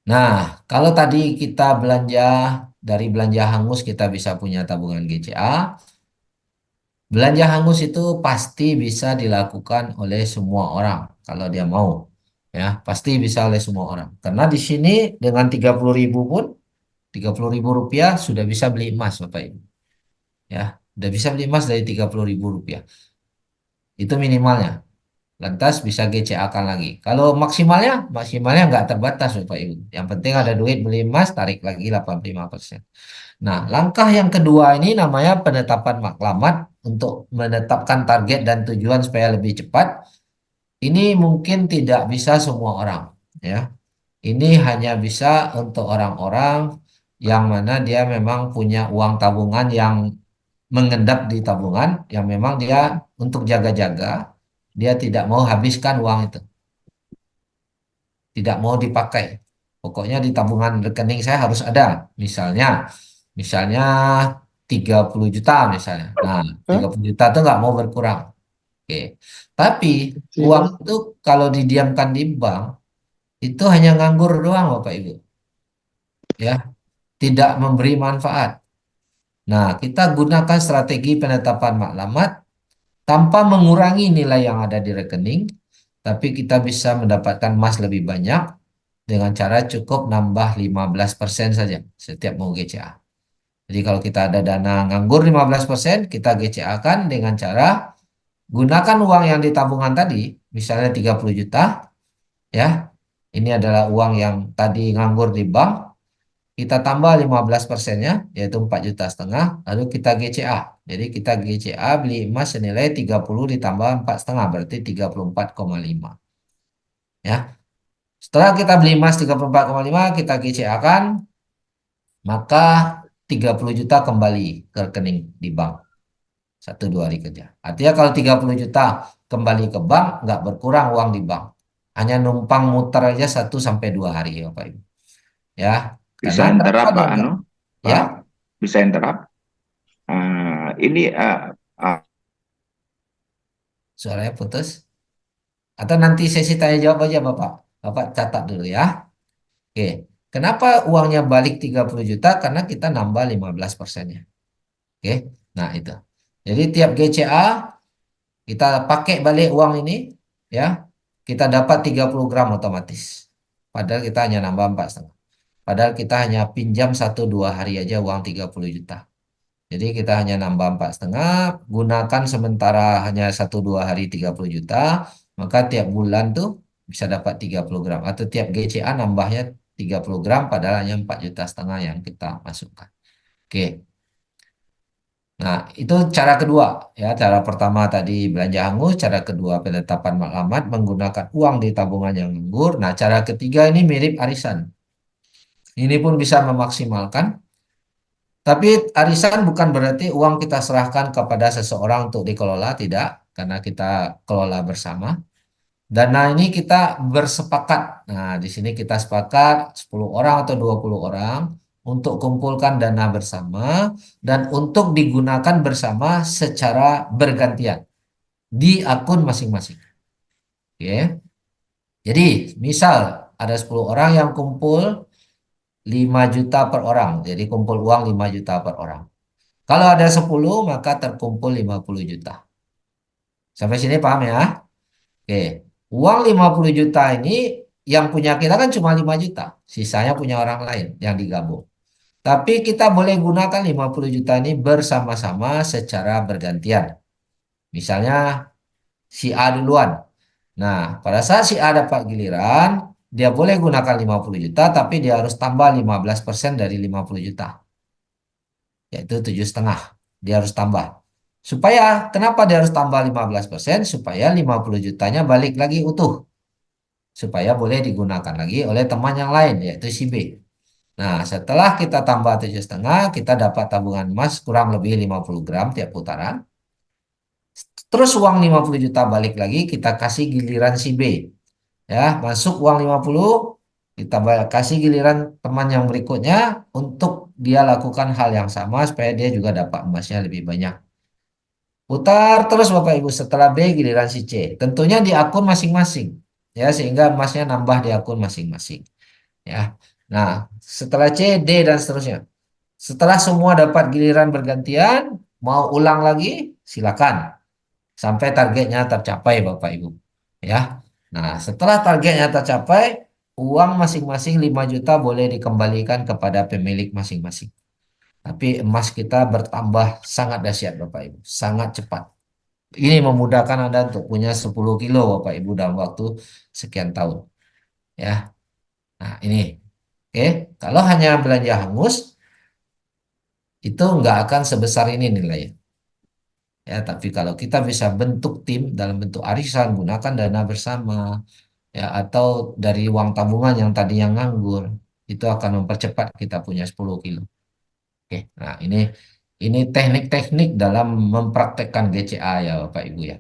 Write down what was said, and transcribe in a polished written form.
Nah, kalau tadi kita belanja dari belanja hangus kita bisa punya tabungan GCA. Belanja hangus itu pasti bisa dilakukan oleh semua orang kalau dia mau. Ya, pasti bisa oleh semua orang. Karena di sini dengan 30.000 pun 30.000 rupiah sudah bisa beli emas Bapak Ibu. Ya, sudah bisa beli emas dari 30.000 rupiah. Itu minimalnya. Lantas bisa GCA-kan lagi. Kalau maksimalnya nggak terbatas Bapak Ibu. Yang penting ada duit beli emas, tarik lagi 85%. Nah, langkah yang kedua ini namanya penetapan maklamat untuk menetapkan target dan tujuan supaya lebih cepat. Ini mungkin tidak bisa semua orang, ya. Ini hanya bisa untuk orang-orang yang mana dia memang punya uang tabungan yang mengendap di tabungan, yang memang dia untuk jaga-jaga, dia tidak mau habiskan uang itu, tidak mau dipakai. Pokoknya di tabungan rekening saya harus ada, misalnya, misalnya 30 juta misalnya. Nah, Hah? 30 juta itu nggak mau berkurang. Oke. Tapi uang Kecil. itu kalau didiamkan di bank itu hanya nganggur doang Bapak Ibu. Ya, tidak memberi manfaat. Nah, kita gunakan strategi penetapan maklamat tanpa mengurangi nilai yang ada di rekening, tapi kita bisa mendapatkan emas lebih banyak dengan cara cukup nambah 15% saja setiap mau GCA. Jadi kalau kita ada dana nganggur 15%, kita GCA kan dengan cara gunakan uang yang di tabungan tadi, misalnya 30 juta, ya. Ini adalah uang yang tadi nganggur di bank, kita tambah 15%-nya, yaitu 4,5 juta, lalu kita GCA. Jadi kita GCA beli emas senilai 30 ditambah 4,5, berarti 34,5. Ya. Setelah kita beli emas 34,5, kita GCA kan, maka 30 juta kembali ke rekening di bank. 1 2 hari kerja. Artinya kalau 30 juta kembali ke bank, nggak berkurang uang di bank. Hanya numpang muter aja 1 sampai 2 hari, Bapak Ibu. Ya, Bisa karena kenapa interrupt dia Pak nggak? Anu, Ya, Pak, bisa interrupt. Ini suaranya putus. Atau nanti sesi tanya jawab aja Bapak. Bapak catat dulu ya. Oke. Kenapa uangnya balik 30 juta? Karena kita nambah 15%-nya. Oke. Nah, itu. Jadi tiap GCA kita pakai balik uang ini ya. Kita dapat 30 gram otomatis. Padahal kita hanya nambah 4,5. Padahal kita hanya pinjam 1 2 hari aja uang 30 juta. Jadi kita hanya nambah 4,5, gunakan sementara hanya 1 2 hari 30 juta, maka tiap bulan tuh bisa dapat 30 gram. Atau tiap GCA nambahnya 30 gram padahal hanya 4,5 juta yang kita masukkan. Oke, nah itu cara kedua. Ya, cara pertama tadi belanja hangus, cara kedua penetapan maklamat menggunakan uang di tabungan yang nganggur. Nah, cara ketiga ini mirip arisan. Ini pun bisa memaksimalkan. Tapi arisan bukan berarti uang kita serahkan kepada seseorang untuk dikelola, tidak, karena kita kelola bersama. Dana ini kita bersepakat. Nah, di sini kita sepakat 10 orang atau 20 orang untuk kumpulkan dana bersama dan untuk digunakan bersama secara bergantian di akun masing-masing. Oke. Jadi, misal ada 10 orang yang kumpul 5 juta per orang. Jadi kumpul uang 5 juta per orang. Kalau ada 10, maka terkumpul 50 juta. Sampai sini paham ya? Oke. Uang 50 juta ini yang punya kita kan cuma 5 juta. Sisanya punya orang lain yang digabung. Tapi kita boleh gunakan 50 juta ini bersama-sama secara bergantian. Misalnya si A duluan. Nah, pada saat si A dapat giliran, dia boleh gunakan 50 juta, tapi dia harus tambah 15% dari 50 juta. Yaitu 7,5. Dia harus tambah. Supaya, kenapa dia harus tambah 15%? Supaya 50 jutanya balik lagi utuh. Supaya boleh digunakan lagi oleh teman yang lain, yaitu si B. Nah, setelah kita tambah 7,5, kita dapat tabungan emas kurang lebih 50 gram tiap putaran. Terus uang 50 juta balik lagi, kita kasih giliran si B. Ya, masuk uang 50, kita kasih giliran teman yang berikutnya untuk dia lakukan hal yang sama supaya dia juga dapat emasnya lebih banyak. Putar terus Bapak Ibu setelah B giliran si C. Tentunya di akun masing-masing. Ya, sehingga emasnya nambah di akun masing-masing. ya. Nah, setelah C, D dan seterusnya. Setelah semua dapat giliran bergantian, mau ulang lagi, silakan sampai targetnya tercapai Bapak Ibu. Ya. Nah, setelah targetnya tercapai, uang masing-masing 5 juta boleh dikembalikan kepada pemilik masing-masing. Tapi emas kita bertambah sangat dahsyat Bapak Ibu, sangat cepat. Ini memudahkan Anda untuk punya 10 kilo Bapak Ibu dalam waktu sekian tahun. Ya. Nah, ini. Oke, kalau hanya belanja hangus, itu nggak akan sebesar ini nilainya. Ya, tapi kalau kita bisa bentuk tim dalam bentuk arisan, gunakan dana bersama, ya, atau dari uang tabungan yang tadinya nganggur, itu akan mempercepat kita punya 10 kilo. Oke, nah ini teknik-teknik dalam mempraktekkan GCA ya Bapak Ibu ya.